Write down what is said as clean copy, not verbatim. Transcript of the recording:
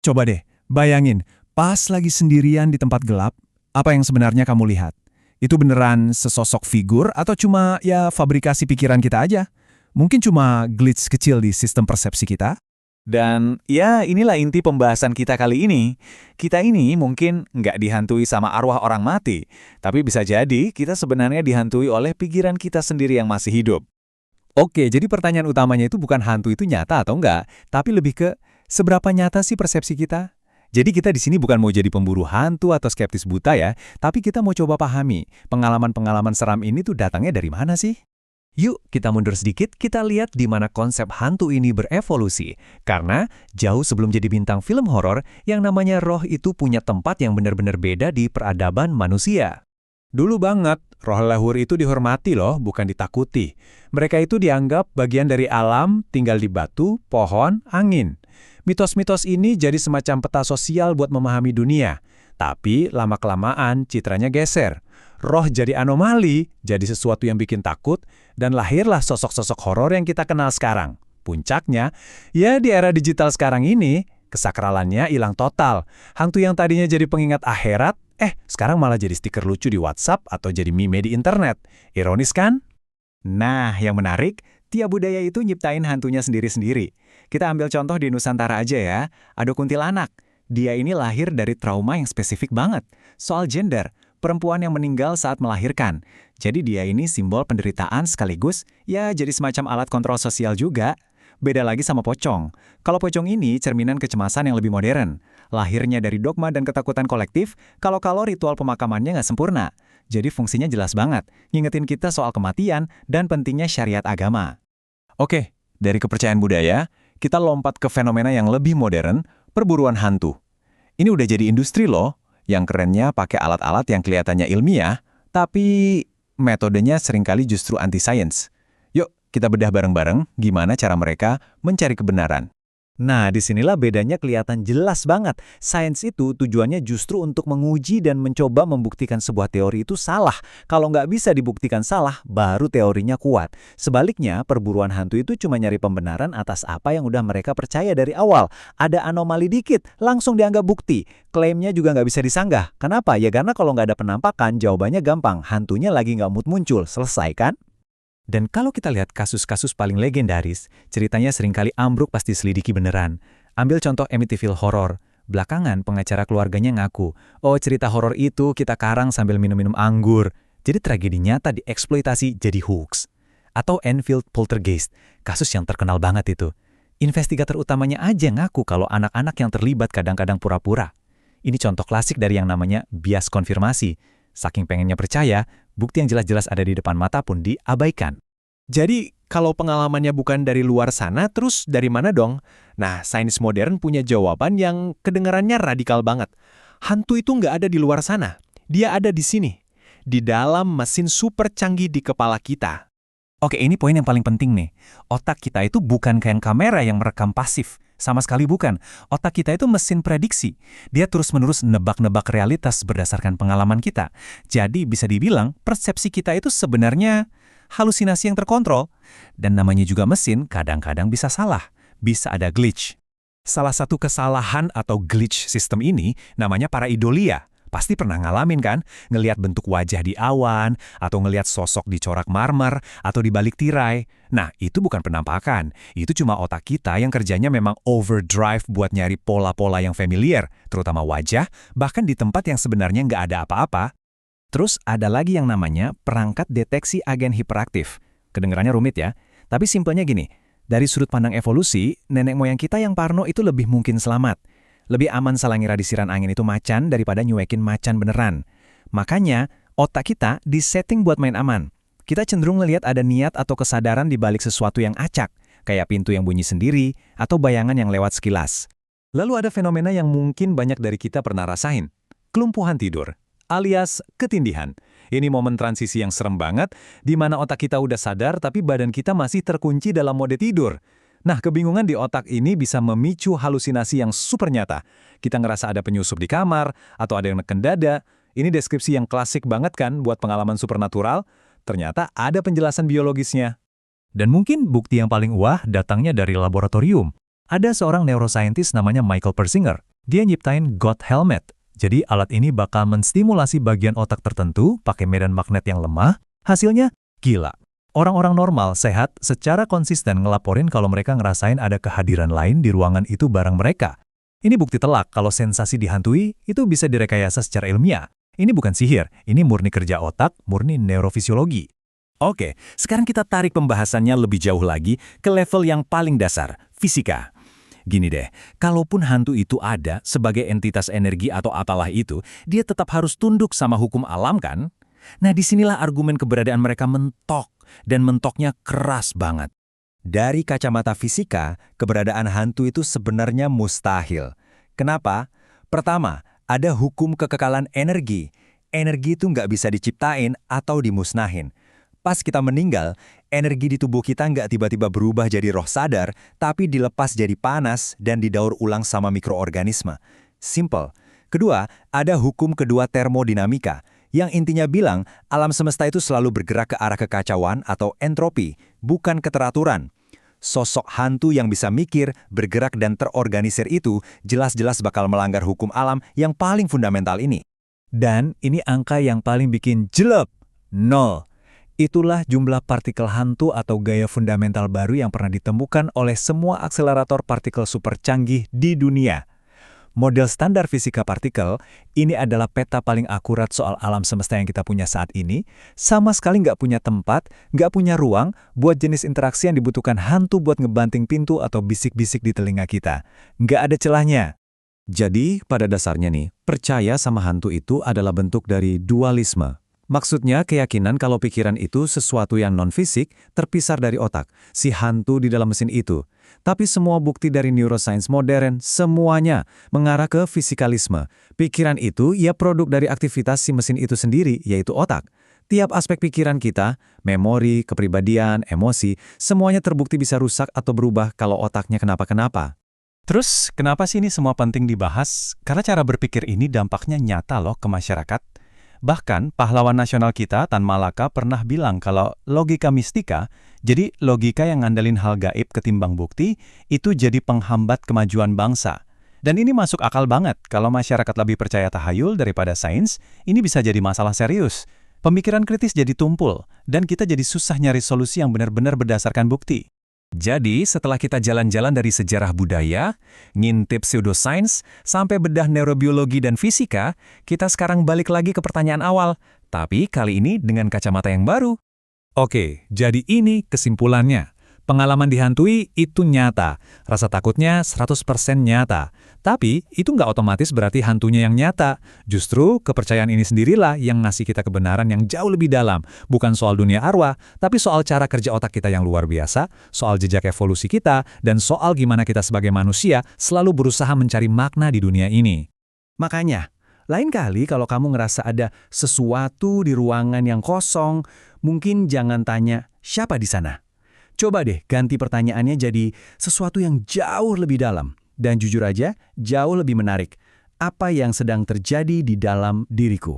Coba deh, bayangin, pas lagi sendirian di tempat gelap, apa yang sebenarnya kamu lihat? Itu beneran sesosok figur atau cuma ya fabrikasi pikiran kita aja? Mungkin cuma glitch kecil di sistem persepsi kita? Dan ya inilah inti pembahasan kita kali ini. Kita ini mungkin nggak dihantui sama arwah orang mati, tapi bisa jadi kita sebenarnya dihantui oleh pikiran kita sendiri yang masih hidup. Oke, jadi pertanyaan utamanya itu bukan hantu itu nyata atau enggak, tapi lebih ke seberapa nyata sih persepsi kita? Jadi kita di sini bukan mau jadi pemburu hantu atau skeptis buta ya, tapi kita mau coba pahami pengalaman-pengalaman seram ini tuh datangnya dari mana sih? Yuk, kita mundur sedikit, kita lihat di mana konsep hantu ini berevolusi. Karena jauh sebelum jadi bintang film horor, yang namanya roh itu punya tempat yang benar-benar beda di peradaban manusia. Dulu banget, roh leluhur itu dihormati loh, bukan ditakuti. Mereka itu dianggap bagian dari alam, tinggal di batu, pohon, angin. Mitos-mitos ini jadi semacam peta sosial buat memahami dunia. Tapi lama-kelamaan citranya geser. Roh jadi anomali, jadi sesuatu yang bikin takut, dan lahirlah sosok-sosok horor yang kita kenal sekarang. Puncaknya, ya di era digital sekarang ini, kesakralannya hilang total. Hantu yang tadinya jadi pengingat akhirat, sekarang malah jadi stiker lucu di WhatsApp atau jadi meme di internet. Ironis kan? Nah, yang menarik, tiap budaya itu nyiptain hantunya sendiri-sendiri. Kita ambil contoh di Nusantara aja ya, ada kuntilanak. Dia ini lahir dari trauma yang spesifik banget. Soal gender, perempuan yang meninggal saat melahirkan. Jadi dia ini simbol penderitaan sekaligus, ya jadi semacam alat kontrol sosial juga. Beda lagi sama pocong. Kalau pocong ini cerminan kecemasan yang lebih modern. Lahirnya dari dogma dan ketakutan kolektif, kalau ritual pemakamannya nggak sempurna. Jadi fungsinya jelas banget, ngingetin kita soal kematian dan pentingnya syariat agama. Oke, dari kepercayaan budaya, kita lompat ke fenomena yang lebih modern, perburuan hantu. Ini udah jadi industri loh, yang kerennya pakai alat-alat yang kelihatannya ilmiah, tapi metodenya seringkali justru anti-science. Yuk, kita bedah bareng-bareng gimana cara mereka mencari kebenaran. Nah, disinilah bedanya kelihatan jelas banget. Sains itu tujuannya justru untuk menguji dan mencoba membuktikan sebuah teori itu salah. Kalau nggak bisa dibuktikan salah, baru teorinya kuat. Sebaliknya, perburuan hantu itu cuma nyari pembenaran atas apa yang udah mereka percaya dari awal. Ada anomali dikit, langsung dianggap bukti. Klaimnya juga nggak bisa disanggah. Kenapa? Ya karena kalau nggak ada penampakan, jawabannya gampang. Hantunya lagi nggak mood muncul. Selesai kan? Dan kalau kita lihat kasus-kasus paling legendaris, ceritanya seringkali ambruk pasti selidiki beneran. Ambil contoh Amityville Horror. Belakangan pengacara keluarganya ngaku, oh cerita horor itu kita karang sambil minum-minum anggur. Jadi tragedi nyata dieksploitasi jadi hoax. Atau Enfield Poltergeist, kasus yang terkenal banget itu. Investigator utamanya aja ngaku kalau anak-anak yang terlibat kadang-kadang pura-pura. Ini contoh klasik dari yang namanya bias konfirmasi. Saking pengennya percaya, bukti yang jelas-jelas ada di depan mata pun diabaikan. Jadi, kalau pengalamannya bukan dari luar sana, terus dari mana dong? Nah, sains modern punya jawaban yang kedengarannya radikal banget. Hantu itu nggak ada di luar sana. Dia ada di sini. Di dalam mesin super canggih di kepala kita. Oke, ini poin yang paling penting nih. Otak kita itu bukan kayak kamera yang merekam pasif. Sama sekali bukan. Otak kita itu mesin prediksi. Dia terus-menerus nebak-nebak realitas berdasarkan pengalaman kita. Jadi bisa dibilang persepsi kita itu sebenarnya halusinasi yang terkontrol. Dan namanya juga mesin, kadang-kadang bisa salah. Bisa ada glitch. Salah satu kesalahan atau glitch sistem ini namanya pareidolia. Pasti pernah ngalamin kan? Ngelihat bentuk wajah di awan, atau ngelihat sosok di corak marmer, atau di balik tirai. Nah, itu bukan penampakan. Itu cuma otak kita yang kerjanya memang overdrive buat nyari pola-pola yang familiar, terutama wajah, bahkan di tempat yang sebenarnya nggak ada apa-apa. Terus ada lagi yang namanya perangkat deteksi agen hiperaktif. Kedengarannya rumit ya, tapi simpelnya gini. Dari sudut pandang evolusi, nenek moyang kita yang parno itu lebih mungkin selamat. Lebih aman salah ngira disiran angin itu macan daripada nyuekin macan beneran. Makanya, otak kita disetting buat main aman. Kita cenderung ngelihat ada niat atau kesadaran di balik sesuatu yang acak, kayak pintu yang bunyi sendiri atau bayangan yang lewat sekilas. Lalu ada fenomena yang mungkin banyak dari kita pernah rasain. Kelumpuhan tidur, alias ketindihan. Ini momen transisi yang serem banget, di mana otak kita udah sadar tapi badan kita masih terkunci dalam mode tidur. Nah, kebingungan di otak ini bisa memicu halusinasi yang super nyata. Kita ngerasa ada penyusup di kamar, atau ada yang neken dada. Ini deskripsi yang klasik banget kan buat pengalaman supernatural. Ternyata ada penjelasan biologisnya. Dan mungkin bukti yang paling wah datangnya dari laboratorium. Ada seorang neuroscientist namanya Michael Persinger. Dia nyiptain God Helmet. Jadi alat ini bakal menstimulasi bagian otak tertentu pakai medan magnet yang lemah. Hasilnya gila. Orang-orang normal, sehat, secara konsisten ngelaporin kalau mereka ngerasain ada kehadiran lain di ruangan itu bareng mereka. Ini bukti telak kalau sensasi dihantui itu bisa direkayasa secara ilmiah. Ini bukan sihir, ini murni kerja otak, murni neurofisiologi. Oke, sekarang kita tarik pembahasannya lebih jauh lagi ke level yang paling dasar, fisika. Gini deh, kalaupun hantu itu ada sebagai entitas energi atau apalah itu, dia tetap harus tunduk sama hukum alam kan? Nah, disinilah argumen keberadaan mereka mentok, dan mentoknya keras banget. Dari kacamata fisika, keberadaan hantu itu sebenarnya mustahil. Kenapa? Pertama, ada hukum kekekalan energi. Energi itu nggak bisa diciptain atau dimusnahin. Pas kita meninggal, energi di tubuh kita nggak tiba-tiba berubah jadi roh sadar, tapi dilepas jadi panas dan didaur ulang sama mikroorganisme. Simple. Kedua, ada hukum kedua termodinamika, yang intinya bilang alam semesta itu selalu bergerak ke arah kekacauan atau entropi, bukan keteraturan. Sosok hantu yang bisa mikir, bergerak dan terorganisir itu jelas-jelas bakal melanggar hukum alam yang paling fundamental ini. Dan ini angka yang paling bikin jelek, 0. Itulah jumlah partikel hantu atau gaya fundamental baru yang pernah ditemukan oleh semua akselerator partikel super canggih di dunia. Model standar fisika partikel, ini adalah peta paling akurat soal alam semesta yang kita punya saat ini, sama sekali nggak punya tempat, nggak punya ruang buat jenis interaksi yang dibutuhkan hantu buat ngebanting pintu atau bisik-bisik di telinga kita. Nggak ada celahnya. Jadi, pada dasarnya nih, percaya sama hantu itu adalah bentuk dari dualisme. Maksudnya keyakinan kalau pikiran itu sesuatu yang non-fisik, terpisah dari otak, si hantu di dalam mesin itu. Tapi semua bukti dari neuroscience modern, semuanya mengarah ke fisikalisme. Pikiran itu ya produk dari aktivitas si mesin itu sendiri, yaitu otak. Tiap aspek pikiran kita, memori, kepribadian, emosi, semuanya terbukti bisa rusak atau berubah kalau otaknya kenapa-kenapa. Terus, kenapa sih ini semua penting dibahas? Karena cara berpikir ini dampaknya nyata loh ke masyarakat. Bahkan, pahlawan nasional kita, Tan Malaka, pernah bilang kalau logika mistika, jadi logika yang ngandelin hal gaib ketimbang bukti, itu jadi penghambat kemajuan bangsa. Dan ini masuk akal banget, kalau masyarakat lebih percaya tahayul daripada sains, ini bisa jadi masalah serius. Pemikiran kritis jadi tumpul, dan kita jadi susah nyari solusi yang benar-benar berdasarkan bukti. Jadi, setelah kita jalan-jalan dari sejarah budaya, ngintip pseudosains, sampai bedah neurobiologi dan fisika, kita sekarang balik lagi ke pertanyaan awal, tapi kali ini dengan kacamata yang baru. Oke, jadi ini kesimpulannya. Pengalaman dihantui itu nyata, rasa takutnya 100% nyata. Tapi itu nggak otomatis berarti hantunya yang nyata. Justru kepercayaan ini sendirilah yang ngasih kita kebenaran yang jauh lebih dalam. Bukan soal dunia arwah, tapi soal cara kerja otak kita yang luar biasa, soal jejak evolusi kita, dan soal gimana kita sebagai manusia selalu berusaha mencari makna di dunia ini. Makanya, lain kali kalau kamu ngerasa ada sesuatu di ruangan yang kosong, mungkin jangan tanya, siapa di sana? Coba deh ganti pertanyaannya jadi sesuatu yang jauh lebih dalam. Dan jujur aja, jauh lebih menarik. Apa yang sedang terjadi di dalam diriku?